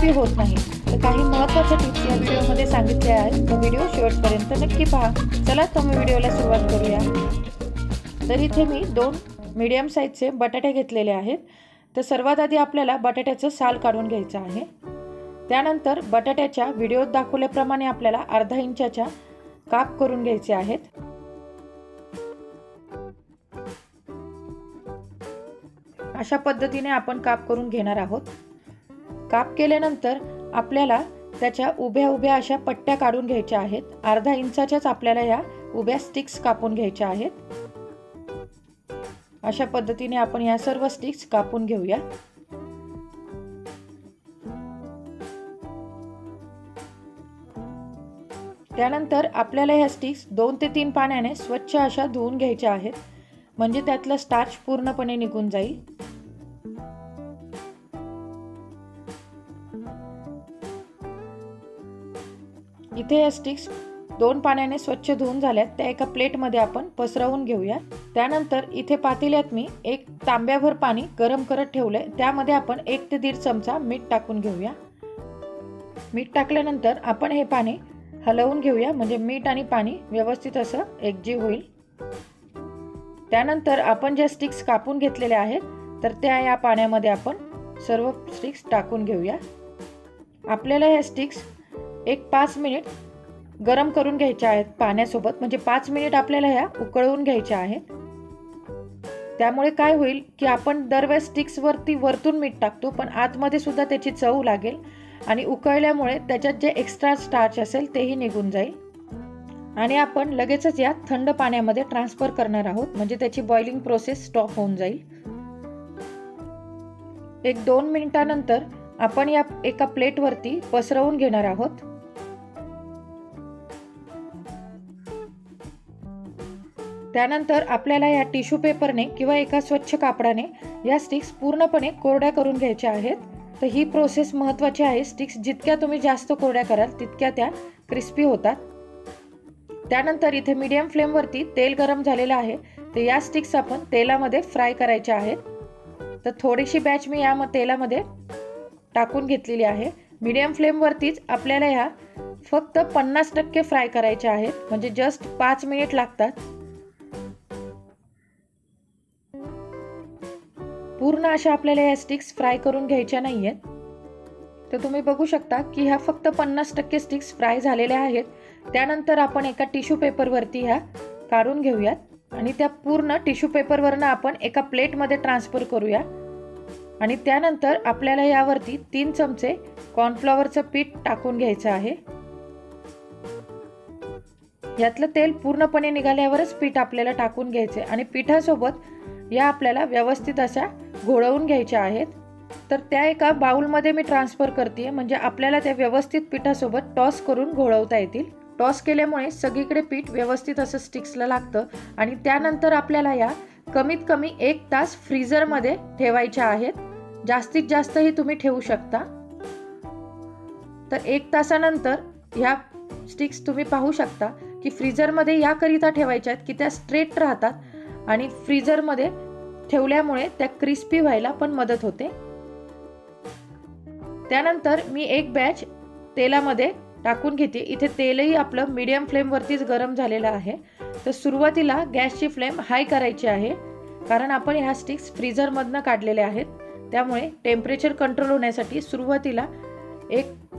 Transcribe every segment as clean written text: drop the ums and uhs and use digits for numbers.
Crispy होत नाही। तर काही महत्त्वाच्या टिप्स या व्हिडिओमध्ये सांगितल्या आहेत, तर व्हिडिओ शेवटपर्यंत नक्की पहा। चला तर मग व्हिडिओला सुरुवात करूया। तर इथे मी 2 मीडियम साईजचे बटाटे घेतलेले आहेत। तर सर्वात आधी आपल्याला बटाट्याचं साल काढून घ्यायचं आहे। त्यानंतर बटाट्याच्या व्हिडिओत दाखवल्याप्रमाणे आपल्याला अर्धा इंचाच्या काप करून घ्यायचे आहेत। अशा पद्धतीने आपण काप करून घेणार आहोत। काप केल्यानंतर आपल्याला त्याच्या उभ्या उभ्या अशा पट्ट्या काढून घ्यायच्या आहेत। अर्धा इंचाच्याच आपल्याला या उभ्या स्टिक्स कापून घ्यायच्या आहेत। अशा पद्धतीने आपण या सर्व स्टिक्स कापून घेऊया। त्यानंतर आपल्याला ह्या स्टिक्स 2 ते 3 पाण्याने स्वच्छ अशा धुवून घ्यायच्या आहेत, म्हणजे त्यातलं स्टार्च पूर्णपणे निघून जाईल। इथे या स्टिक्स 2 पाण्याने स्वच्छ धुवून झाल्यात, त्या एका प्लेटमध्ये आपण पसरवून घेऊया। त्यानंतर इथे पातेल्यात मी 1 तांब्याभर पाणी गरम करत ठेवलंय, त्यामध्ये आपण 1 ते 1.5 चमचा मीठ टाकून घेऊया। मीठ टाकल्यानंतर आपण हे पाणी हलवून घेऊया, म्हणजे मीठ आणि पाणी व्यवस्थित असं एकजीव होईल। त्यानंतर आपण ज्या स्टिक्स कापून घेतलेल्या आहेत, तर त्या या पाण्यामध्ये आपण सर्व स्टिक्स टाकून घेऊया। आपल्याला या स्टिक्स 5 मिनिट गरम करून घ्यायच्या आहेत पाण्यासोबत, म्हणजे 5 मिनिट आपल्याला ह्या उकळवून घ्यायच्या आहेत। त्यामुळे काय होईल की आपण दरवेळेस स्टिक्स वरती वरतून मीठ टाकतो, पण आतमध्ये सुद्धा त्याची चव लागेल आणि उकळल्यामुळे त्याच्यात जे एक्स्ट्रा स्टार्च असेल तेही निघून जाईल। आणि आपण लगेचच या थंड पाण्यामध्ये ट्रान्सफर करणार आहोत, म्हणजे त्याची बॉइलिंग प्रोसेस स्टॉप होऊन जाईल। 1-2 मिनिटांनंतर आपण या एका प्लेटवरती पसरवून घेणार आहोत। त्यानंतर आपल्याला या टिश्यू पेपरने किंवा एका स्वच्छ कापडाने या स्टिक्स पूर्णपणे कोरड्या करून घ्यायच्या आहेत। तर ही प्रोसेस महत्त्वाची आहे। स्टिक्स जितक्या तुम्ही जास्त कोरड्या कराल तितक्या त्या क्रिस्पी होतात। त्यानंतर इथे मीडियम फ्लेमवरती तेल गरम झालेलं आहे, तर या स्टिक्स आपण तेलामध्ये फ्राय करायच्या आहेत। तर थोडीशी बॅच मी या तेलामध्ये टाकून घेतलेली आहे। मीडियम फ्लेमवरतीच आपल्याला ह्या फक्त 50% फ्राय करायच्या आहेत, म्हणजे जस्ट 5 मिनिट लागतात। पूर्ण अशा आपल्याला या स्टिक्स फ्राय करून घ्यायच्या नाहीयेत। तर तुम्ही बघू शकता की ह्या फक्त 50% स्टिक्स फ्राय झालेल्या आहेत। त्यानंतर आपण एका टिश्यू पेपरवरती ह्या काढून घेऊयात आणि त्या पूर्ण टिश्यू पेपरवरनं आपण एका प्लेटमध्ये ट्रान्सफर करूया। आणि त्यानंतर आपल्याला यावरती 3 चमचे कॉर्नफ्लॉवरचं पीठ टाकून घ्यायचं आहे। यातलं तेल पूर्णपणे निघाल्यावरच पीठ आपल्याला टाकून घ्यायचे आणि पिठासोबत या आपल्याला व्यवस्थित अशा घोळवून घ्यायच्या आहेत। तर त्या एका बाउलमध्ये मी ट्रान्सफर करते, म्हणजे आपल्याला त्या व्यवस्थित पिठासोबत टॉस करून घोळवता येतील। टॉस केल्यामुळे सगळीकडे पीठ व्यवस्थित असं स्टिक्सला लागतं आणि त्यानंतर आपल्याला या कमीत कमी 1 तास फ्रीझरमध्ये ठेवायच्या आहेत। जास्तीत जास्तही तुम्ही ठेवू शकता। तर 1 तासानंतर ह्या स्टिक्स तुम्ही पाहू शकता की फ्रीझरमध्ये याकरिता ठेवायच्या आहेत की त्या स्ट्रेट राहतात आणि फ्रीझरमध्ये ठेवल्यामुळे त्या क्रिस्पी व्हायला पण मदत होते। त्यानंतर मी 1 बॅच तेलामध्ये टाकून घेते। इथे तेलही आपलं मीडियम फ्लेमवरतीच गरम झालेलं आहे। तर सुरुवातीला गॅसची फ्लेम हाय करायची आहे, कारण आपण ह्या स्टिक्स फ्रीझरमधनं काढलेल्या आहेत। त्यामुळे टेम्परेचर कंट्रोल होण्यासाठी सुरुवातीला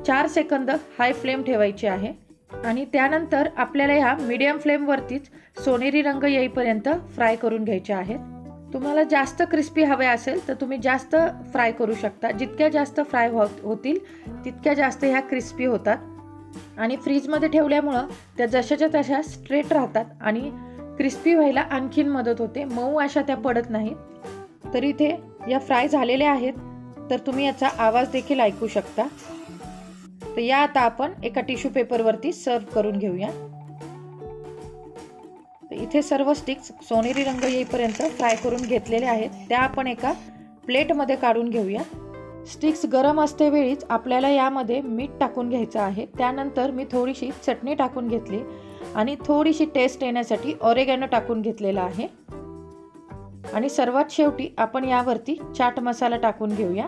4 सेकंद हाय फ्लेम ठेवायची आहे आणि त्यानंतर आपल्याला ह्या मीडियम फ्लेमवरतीच सोनेरी रंग येईपर्यंत फ्राय करून घ्यायचे आहेत। तुम्हाला जास्त क्रिस्पी हवे असेल तर तुम्ही जास्त फ्राय करू शकता। जितक्या जास्त फ्राय होतील तितक्या जास्त ह्या क्रिस्पी होतात आणि फ्रीजमध्ये ठेवल्यामुळं त्या जशाच्या तशा स्ट्रेट राहतात आणि क्रिस्पी व्हायला आणखीन मदत होते, मऊ अशा त्या पडत नाहीत। तर इथे या फ्राय झालेल्या आहेत, तर तुम्ही याचा आवाज देखील ऐकू शकता। तर या आता आपण एका टिश्यू पेपरवरती सर्व करून घेऊया। इथे सर्व स्टिक्स सोनेरी रंग येईपर्यंत फ्राय करून घेतलेले आहेत, त्या आपण एका प्लेटमध्ये काढून घेऊया। स्टिक्स गरम असते वेळीच आपल्याला यामध्ये मीठ टाकून घ्यायचं आहे। त्यानंतर मी थोडीशी चटणी टाकून घेतली आणि थोडीशी टेस्ट येण्यासाठी ऑरेगॅनो टाकून घेतलेला आहे। आणि सर्वात शेवटी आपण यावरती चाट मसाला टाकून घेऊया।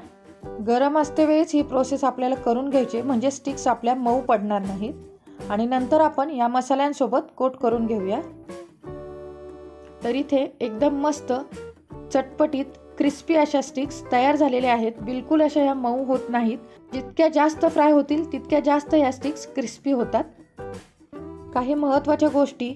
गरम असते वेळेस ही प्रोसेस आपल्याला करून घ्यायची, म्हणजे स्टिक्स आपल्या मऊ पडणार नाहीत। आणि नंतर आपण या मसाल्यांसोबत कोट करून घेऊया। तर इथे एकदम मस्त चटपटीत क्रिस्पी अशा स्टिक्स तयार झालेल्या आहेत। बिलकुल अशा ह्या मऊ होत नाहीत। जितक्या जास्त फ्राय होतील तितक्या जास्त या स्टिक्स क्रिस्पी होतात। काही महत्त्वाच्या गोष्टी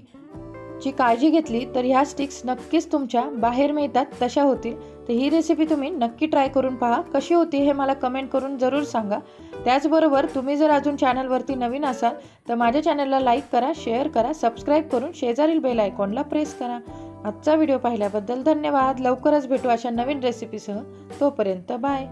ची काळजी घेतली तर ह्या स्टिक्स नक्कीच तुमच्या बाहेर मिळतात तशा होतील। तर ही रेसिपी तुम्ही नक्की ट्राय करून पहा, कशी होती हे मला कमेंट करून जरूर सांगा। त्याचबरोबर तुम्ही जर अजून चॅनलवरती नवीन असाल तर माझ्या चॅनलला लाईक करा, शेअर करा, सबस्क्राईब करून शेजारील बेल आयकॉनला प्रेस करा। आजचा व्हिडिओ पाहिल्याबद्दल धन्यवाद। लवकरच भेटू अशा नवीन रेसिपीसह। तोपर्यंत बाय।